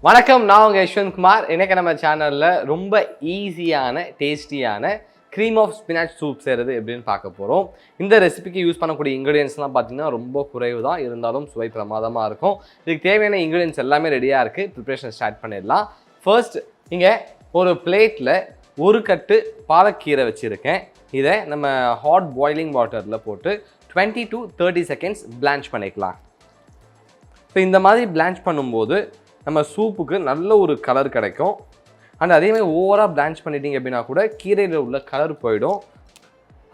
வணக்கம், நான் உங்கள் யஷ்வந்த் குமார். இன்னைக்கு நம்ம சேனலில் ரொம்ப ஈஸியான டேஸ்டியான க்ரீம் ஆஃப் ஸ்பினாச் சூப் செய்கிறது எப்படின்னு பார்க்க போகிறோம். இந்த ரெசிபிக்கு யூஸ் பண்ணக்கூடிய இன்க்ரீடியன்ஸ்லாம் பார்த்தீங்கன்னா ரொம்ப குறைவு தான், இருந்தாலும் சுவை பிரமாதமாக இருக்கும். இதுக்கு தேவையான இன்க்ரீடியன்ஸ் எல்லாமே ரெடியாக இருக்குது. ப்ரிப்ரேஷன் ஸ்டார்ட் பண்ணிடலாம். ஃபர்ஸ்ட் இங்கே ஒரு பிளேட்டில் ஒரு கட்டு பாலக்கீரை வச்சுருக்கேன். இதை நம்ம ஹாட் பாய்லிங் வாட்டரில் போட்டு 20 to 30 செகண்ட்ஸ் பிளான்ச் பண்ணிக்கலாம். ஸோ இந்த மாதிரி பிளான்ச் பண்ணும்போது நம்ம சூப்புக்கு நல்ல ஒரு கலர் கிடைக்கும். அண்ட் அதேமாதிரி ஓவராக பிளான்ச் பண்ணிட்டீங்க அப்படின்னா கூட கீரையில் உள்ள கலர் போயிடும்.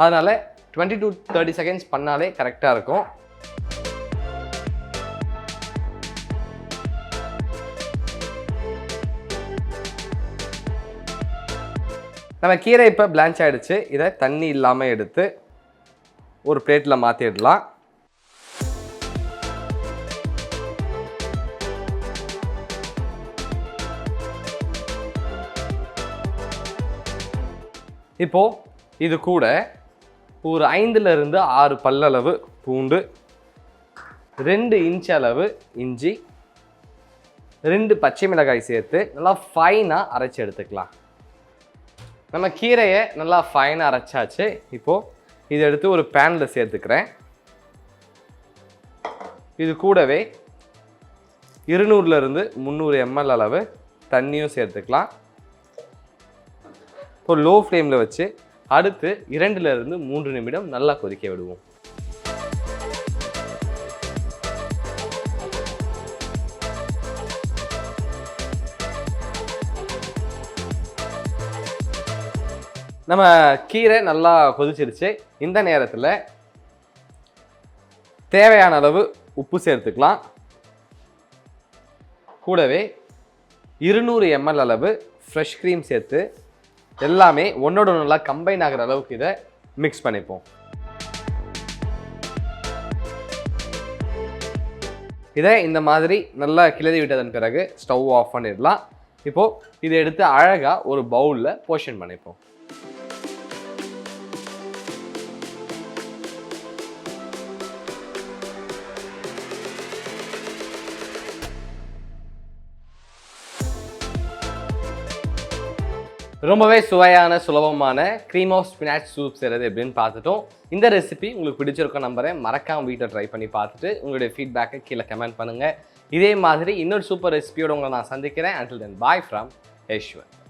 அதனால் 20 to 30 செகண்ட்ஸ் பண்ணாலே கரெக்டாக இருக்கும். நம்ம கீரை இப்போ பிளான்ச் ஆகிடுச்சு. இதை தண்ணி இல்லாமல் எடுத்து ஒரு பிளேட்டில் மாற்றிடலாம். இப்போது இது கூட ஒரு 5லிருந்து 6 பல்லளவு பூண்டு, 2 இன்ச் அளவு இஞ்சி, 2 பச்சை மிளகாய் சேர்த்து நல்லா ஃபைனாக அரைச்சி எடுத்துக்கலாம். நம்ம கீரையை நல்லா ஃபைனாக அரைச்சாச்சு. இப்போது இதை எடுத்து ஒரு பேனில் சேர்த்துக்கிறேன். இது கூடவே 200லிருந்து 300 ml அளவு தண்ணியும் சேர்த்துக்கலாம். இப்போ லோ ஃப்ளேமில் வச்சு அடுத்து 2லிருந்து 3 நிமிடம் நல்லா கொதிக்க விடுவோம். நம்ம கீரை நல்லா கொதிச்சிருச்சு. இந்த நேரத்தில் தேவையான அளவு உப்பு சேர்த்துக்கலாம். கூடவே 200 ml அளவு ஃப்ரெஷ் க்ரீம் சேர்த்து எல்லாமே ஒன்னோட நல்லா கம்பைன் ஆகிற அளவுக்கு இதை மிக்ஸ் பண்ணிப்போம். இதை இந்த மாதிரி நல்லா கிளறி விட்டதன் பிறகு ஸ்டவ் ஆஃப் பண்ணிடலாம். இப்போது இதை எடுத்து அழகாக ஒரு பவுலில் போர்ஷன் பண்ணிப்போம். ரொம்பவே சுவையான சுலபமான க்ரீம் ஆஃப் ஸ்பினாச் சூப் செய்கிறது எப்படின்னு பார்த்துட்டோம். இந்த ரெசிபி உங்களுக்கு பிடிச்சிருக்கும் நம்புறேன். மறக்காமல் வீட்டை ட்ரை பண்ணி பார்த்துட்டு உங்களுடைய ஃபீட்பேக்கை கீழே கமெண்ட் பண்ணுங்கள். இதே மாதிரி இன்னொரு சூப்பர் ரெசிபியோடு உங்களை நான் சந்திக்கிறேன். Until then, bye from Yeshwanth.